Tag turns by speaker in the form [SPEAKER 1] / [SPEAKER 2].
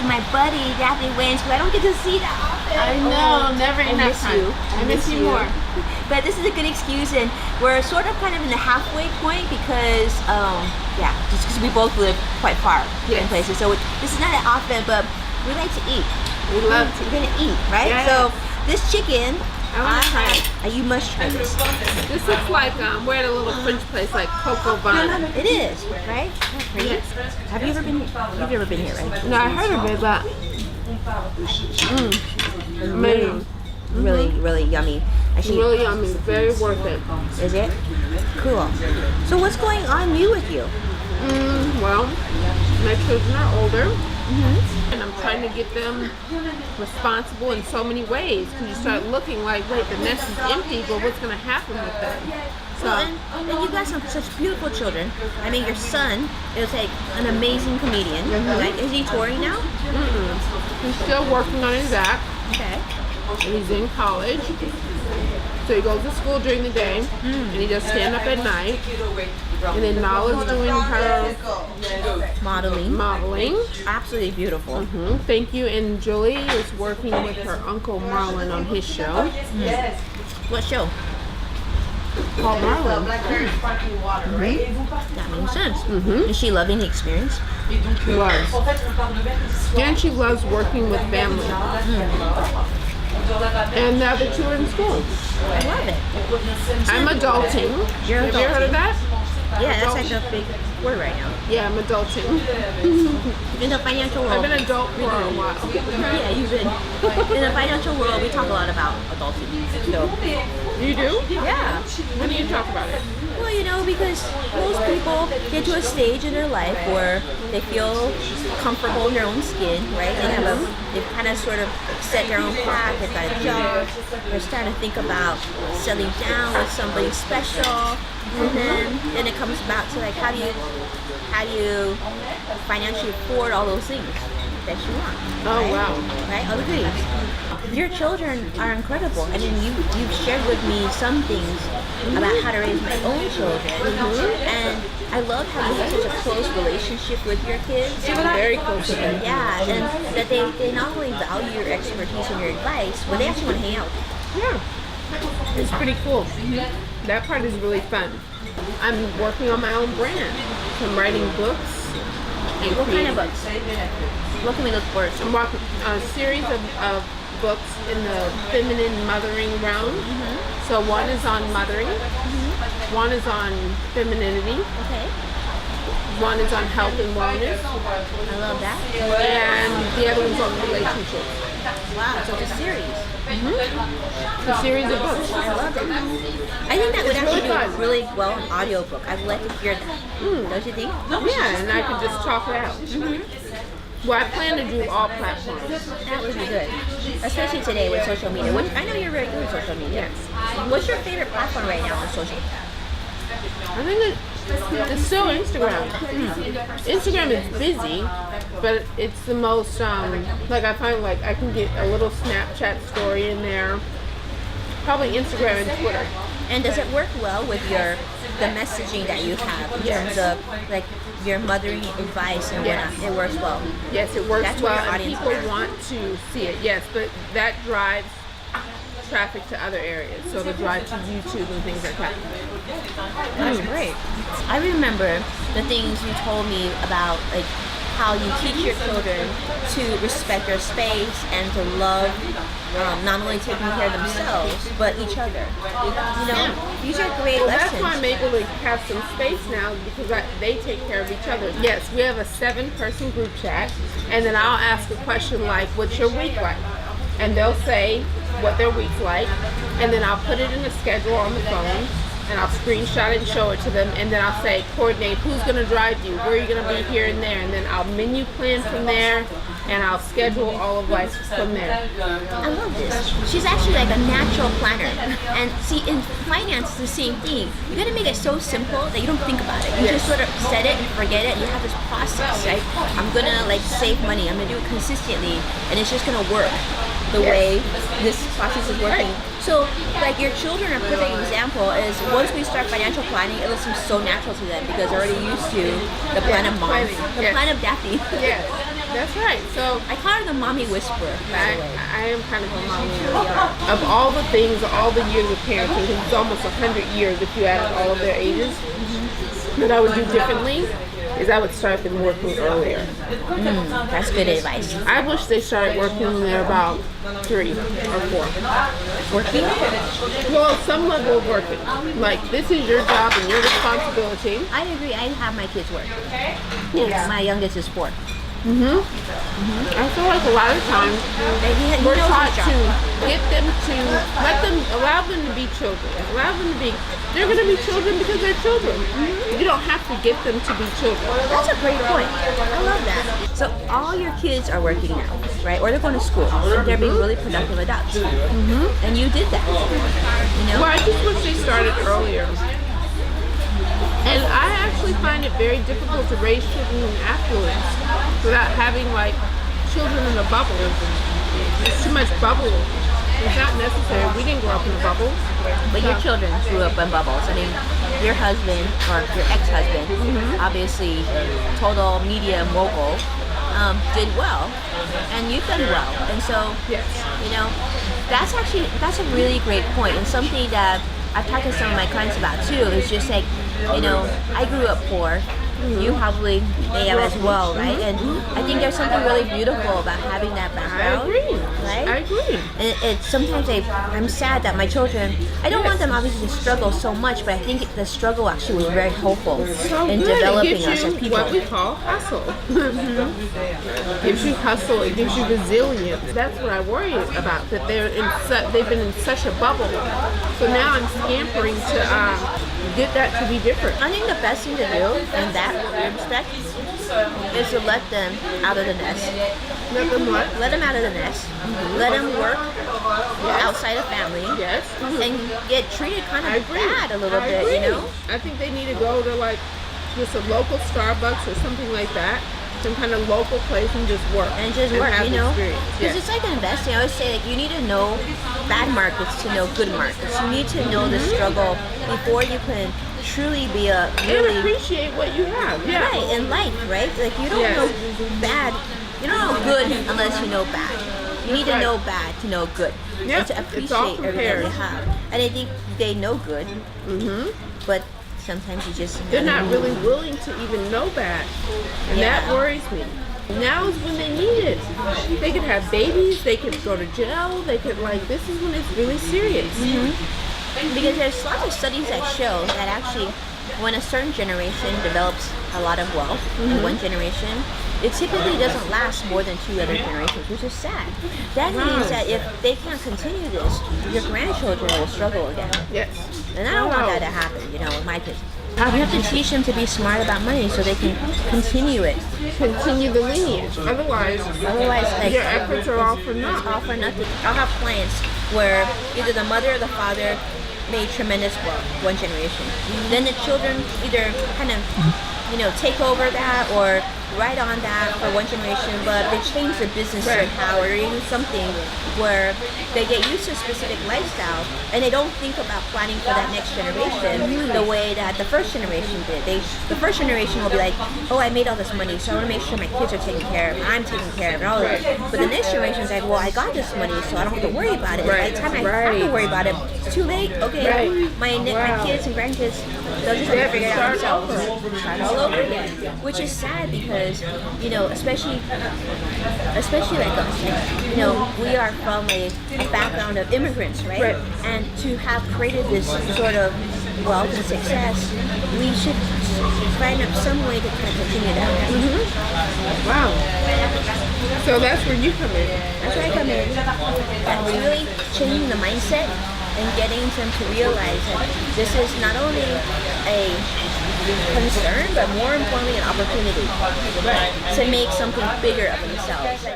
[SPEAKER 1] my buddy Daphne Wayans, who I don't get to see that often.
[SPEAKER 2] I know, never enough time. I miss you more.
[SPEAKER 1] But this is a good excuse, and we're sort of kind of in the halfway point because, yeah, just because we both live quite far in places. So this is not that often, but we like to eat.
[SPEAKER 2] We love to.
[SPEAKER 1] We're gonna eat, right?
[SPEAKER 2] Yes.
[SPEAKER 1] So this chicken,
[SPEAKER 2] I want to try it.
[SPEAKER 1] You must try this.
[SPEAKER 2] This looks like we're at a little French place like Coco Bun.
[SPEAKER 1] It is, right?
[SPEAKER 2] Yes.
[SPEAKER 1] Have you ever been? You've never been here, right?
[SPEAKER 2] No, I heard of it, but amazing.
[SPEAKER 1] Really, really yummy. Actually,
[SPEAKER 2] Really yummy. Very worth it.
[SPEAKER 1] is it? Cool. So what's going on new with you?
[SPEAKER 2] Well, my children are older, and I'm trying to get them responsible in so many ways. Because you start looking like, wait, the nest is empty, but what's going to happen with them? So,
[SPEAKER 1] And you got such beautiful children. I mean, your son is like an amazing comedian. Right? Is he touring now?
[SPEAKER 2] he's still working on his act.
[SPEAKER 1] Okay.
[SPEAKER 2] He's in college. So he goes to school during the day, and he does stand up at night. And then Nala's doing her modeling.
[SPEAKER 1] Absolutely beautiful.
[SPEAKER 2] Thank you. And Julie is working with her Uncle Marlon on his show.
[SPEAKER 1] What show?
[SPEAKER 2] Called Marlon.
[SPEAKER 1] That makes sense. Is she loving the experience?
[SPEAKER 2] She loves. And she loves working with family. And now the two are in school.
[SPEAKER 1] I love it.
[SPEAKER 2] I'm adulting.
[SPEAKER 1] You're
[SPEAKER 2] Have you ever heard of that?
[SPEAKER 1] Yeah, that's like a big word right now.
[SPEAKER 2] Yeah, I'm adulting.
[SPEAKER 1] In the financial world.
[SPEAKER 2] I've been adult for a while.
[SPEAKER 1] Yeah, you've been. In the financial world, we talk a lot about adulting. So.
[SPEAKER 2] You do?
[SPEAKER 1] Yeah.
[SPEAKER 2] When do you talk about it?
[SPEAKER 1] Well, you know, because most people get to a stage in their life where they feel comfortable in their own skin, right? They've kind of sort of set their own path. They've got a job. They're starting to think about settling down with somebody special. And then it comes back to like how do you financially afford all those things that you want?
[SPEAKER 2] Oh,
[SPEAKER 1] right?
[SPEAKER 2] wow.
[SPEAKER 1] Right? All the goodies. Your children are incredible. I mean, you've shared with me some things about how to raise my own children. And I love how you have such a close relationship with your kids.
[SPEAKER 2] Very close to them.
[SPEAKER 1] Yeah, and that they not only value your expertise and your advice, but they actually want to hang out.
[SPEAKER 2] Yeah. It's pretty cool. That part is really fun. I'm working on my own brand. So I'm writing books. And
[SPEAKER 1] What kind of books? What can we look for?
[SPEAKER 2] I'm working on a series of books in the feminine mothering realm. So one is on mothering, one is on femininity,
[SPEAKER 1] Okay.
[SPEAKER 2] one is on health and wellness,
[SPEAKER 1] I love that.
[SPEAKER 2] and the other one's on relationships.
[SPEAKER 1] Wow, so it's a series.
[SPEAKER 2] It's a series of books.
[SPEAKER 1] I love it. I think that would actually be really well an audiobook. I'd like to hear that. Don't you think?
[SPEAKER 2] Yeah, and I could just talk it out. Well, I plan to do all platforms.
[SPEAKER 1] That would be good. Especially today with social media. Which I know you're very good with social media. What's your favorite platform right now on social?
[SPEAKER 2] I think it's still Instagram. Instagram is busy, but it's the most, like I find like I can get a little Snapchat story in there. Probably Instagram and Twitter.
[SPEAKER 1] And does it work well with the messaging that you have in terms of like your mothering advice and whatnot? It works well.
[SPEAKER 2] Yes, it works
[SPEAKER 1] That's what
[SPEAKER 2] well,
[SPEAKER 1] your
[SPEAKER 2] and
[SPEAKER 1] audience
[SPEAKER 2] people
[SPEAKER 1] wants.
[SPEAKER 2] want to see it. Yes, but that drives traffic to other areas, so the drive to YouTube and things like that.
[SPEAKER 1] That's great. I remember the things you told me about like how you teach your children to respect their space and to love not only taking care of themselves but each other. You know, these are great lessons.
[SPEAKER 2] That's why I'm able to have some space now because they take care of each other. Yes, we have a 7-person group chat, and then I'll ask a question like, "What's your week like?" And they'll say what their week's like, and then I'll put it in a schedule on the phone, and I'll screenshot it and show it to them, and then I'll say, coordinate who's going to drive you, where are you going to be here and there, and then I'll menu plan from there, and I'll schedule all of life from there.
[SPEAKER 1] I love this. She's actually like a natural planner. And see, in finance, it's the same thing. You gotta make it so simple that you don't think about it. You just sort of set it and forget it, and you have this process, right? I'm gonna like save money. I'm gonna do it consistently, and it's just gonna work the way this process is working. So, like your children, a perfect example is once we start financial planning, it seems so natural to them because they're already used to the plan of mom, the plan of Daphne.
[SPEAKER 2] Yes. That's right. So
[SPEAKER 1] I call her the mommy whisperer, by the way.
[SPEAKER 2] I am kind of a mommy. Of all the things, all the years of parenting, 'cause it's almost 100 years if you added all of their ages, that I would do differently is I would start them working earlier.
[SPEAKER 1] That's good advice.
[SPEAKER 2] I wish they started working when they're about 3 or 4.
[SPEAKER 1] Working?
[SPEAKER 2] Well, some level of working. Like, this is your job and your responsibility.
[SPEAKER 1] I agree. I have my kids work. Yes, my youngest is 4.
[SPEAKER 2] I feel like a lot of times
[SPEAKER 1] He
[SPEAKER 2] we're
[SPEAKER 1] knows
[SPEAKER 2] taught
[SPEAKER 1] his
[SPEAKER 2] to
[SPEAKER 1] job.
[SPEAKER 2] get them to allow them to be children. Allow them to be, they're going to be children because they're children. You don't have to get them to be children.
[SPEAKER 1] That's a great point. I love that. So all your kids are working now, right? Or they're going to school. They're being really productive adults. And you did that. You know?
[SPEAKER 2] Well, I just wish they started earlier. And I actually find it very difficult to raise children in affluence without having like children in a bubble. It's too much bubble. It's not necessary. We didn't grow up in a bubble.
[SPEAKER 1] But your children grew up in bubbles. I mean, your husband or your ex-husband, obviously total media mogul, did well, and you've done well. And so,
[SPEAKER 2] Yes.
[SPEAKER 1] you know, that's a really great point, and something that I've talked to some of my clients about too. Is just like, you know, I grew up poor. You probably may have as well, right? And I think there's something really beautiful about having that background.
[SPEAKER 2] I agree.
[SPEAKER 1] Right?
[SPEAKER 2] I agree.
[SPEAKER 1] And sometimes I'm sad that my children, I don't want them obviously to struggle so much, but I think the struggle actually was very helpful in
[SPEAKER 2] Good.
[SPEAKER 1] developing
[SPEAKER 2] It gives
[SPEAKER 1] us
[SPEAKER 2] you
[SPEAKER 1] as people.
[SPEAKER 2] what we call hustle. It gives you hustle. It gives you resilience. That's what I worry about. That they've been in such a bubble. So now I'm scampering to get that to be different.
[SPEAKER 1] I think the best thing to do in that respect is to let them out of the nest.
[SPEAKER 2] Let them what?
[SPEAKER 1] Let them out of the nest. Let them work outside of family.
[SPEAKER 2] Yes.
[SPEAKER 1] And get treated kind
[SPEAKER 2] I
[SPEAKER 1] of
[SPEAKER 2] agree.
[SPEAKER 1] bad a little
[SPEAKER 2] I
[SPEAKER 1] bit,
[SPEAKER 2] agree.
[SPEAKER 1] you know?
[SPEAKER 2] I think they need to go to like just a local Starbucks or something like that, some kind of local place, and just work.
[SPEAKER 1] And just work,
[SPEAKER 2] have
[SPEAKER 1] you know?
[SPEAKER 2] experience.
[SPEAKER 1] Because
[SPEAKER 2] Yes.
[SPEAKER 1] it's like investing. I always say, like, you need to know bad markets to know good markets. You need to know the struggle before you can truly be a
[SPEAKER 2] And
[SPEAKER 1] really
[SPEAKER 2] appreciate what you have. Yeah.
[SPEAKER 1] right in life, right? Like, you don't
[SPEAKER 2] Yes.
[SPEAKER 1] know bad, you don't know good unless you know bad. You need to
[SPEAKER 2] Right.
[SPEAKER 1] know bad to know good,
[SPEAKER 2] Yep,
[SPEAKER 1] and to
[SPEAKER 2] it's all
[SPEAKER 1] appreciate everything
[SPEAKER 2] compared.
[SPEAKER 1] they have. And I think they know good, but sometimes you just
[SPEAKER 2] They're not really willing to even know bad. And that
[SPEAKER 1] Yeah.
[SPEAKER 2] worries me. Now is when they need it. They could have babies, they could go to jail, they could this is when it's really serious.
[SPEAKER 1] because there's lots of studies that show that actually when a certain generation develops a lot of wealth in one generation, it typically doesn't last more than 2 other generations, which is sad. That means that if they can't continue this, your grandchildren will struggle again.
[SPEAKER 2] Yes.
[SPEAKER 1] And I don't want that to happen, you know, with my kids. You have to teach them to be smart about money so they can continue it.
[SPEAKER 2] Continue the lineage. Otherwise,
[SPEAKER 1] Like,
[SPEAKER 2] your efforts are all for
[SPEAKER 1] it's
[SPEAKER 2] naught.
[SPEAKER 1] all for nothing. I'll have clients where either the mother or the father made tremendous wealth one generation. Then the children either kind of, you know, take over that or ride on that for one generation, but they change the business somehow or even something where they get used to a specific lifestyle and they don't think about planning for that next generation the way that the first generation did. The first generation will be like, oh, I made all this money, so I want to make sure my kids are taken care of, I'm taken care of, and all of that. But the next generation is like, well, I got this money, so I don't have to worry about it. By the time I have to worry about it, it's too late. Okay, my kids and grandkids, they'll just have to figure it out themselves. Start all over again. Which is sad because, you know, especially like us, like, you know, we are from a background of immigrants, right? And to have created this sort of wealth and success, we should find out some way to kind of continue that.
[SPEAKER 2] Wow. So that's where you come in.
[SPEAKER 1] That's where I come in. That's really changing the mindset and getting them to realize that this is not only a concern, but more importantly, an opportunity to make something bigger of themselves.